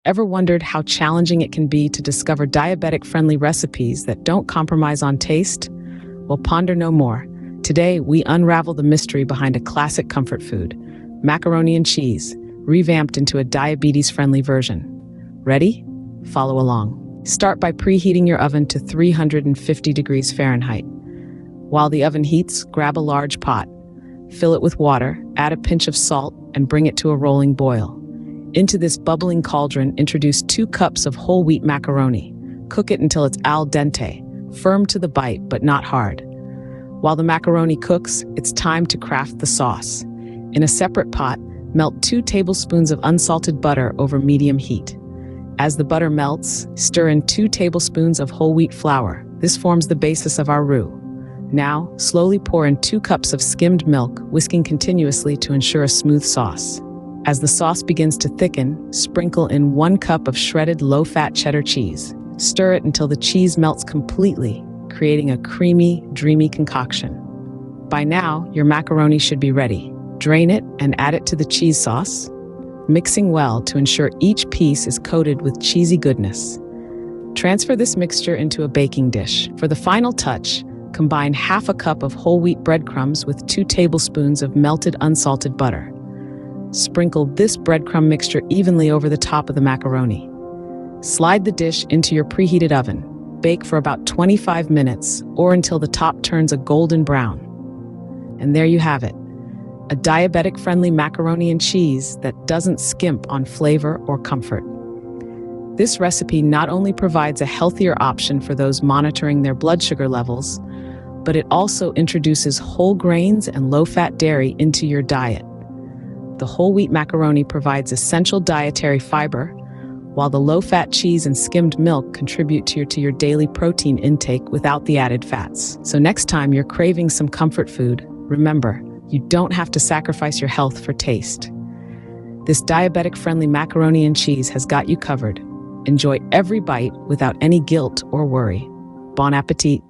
Ever wondered how challenging it can be to discover diabetic-friendly recipes that don't compromise on taste? Well, ponder no more. Today, we unravel the mystery behind a classic comfort food, macaroni and cheese, revamped into a diabetes-friendly version. Ready? Follow along. Start by preheating your oven to 350 degrees Fahrenheit. While the oven heats, grab a large pot. Fill it with water, add a pinch of salt, and bring it to a rolling boil. Into this bubbling cauldron, introduce 2 cups of whole wheat macaroni. Cook it until it's al dente, firm to the bite but not hard. While the macaroni cooks, it's time to craft the sauce. In a separate pot, melt 2 tablespoons of unsalted butter over medium heat. As the butter melts, stir in 2 tablespoons of whole wheat flour. This forms the basis of our roux. Now, slowly pour in 2 cups of skimmed milk, whisking continuously to ensure a smooth sauce. As the sauce begins to thicken, sprinkle in 1 cup of shredded low-fat cheddar cheese. Stir it until the cheese melts completely, creating a creamy, dreamy concoction. By now, your macaroni should be ready. Drain it and add it to the cheese sauce, mixing well to ensure each piece is coated with cheesy goodness. Transfer this mixture into a baking dish. For the final touch, combine half a cup of whole wheat breadcrumbs with 2 tablespoons of melted unsalted butter. Sprinkle this breadcrumb mixture evenly over the top of the macaroni. Slide the dish into your preheated oven. Bake for about 25 minutes or until the top turns a golden brown. And there you have it, a diabetic-friendly macaroni and cheese that doesn't skimp on flavor or comfort. This recipe not only provides a healthier option for those monitoring their blood sugar levels, but it also introduces whole grains and low-fat dairy into your diet. The whole wheat macaroni provides essential dietary fiber, while the low-fat cheese and skimmed milk contribute to your daily protein intake without the added fats. So next time you're craving some comfort food, remember, you don't have to sacrifice your health for taste. This diabetic-friendly macaroni and cheese has got you covered. Enjoy every bite without any guilt or worry. Bon appetit!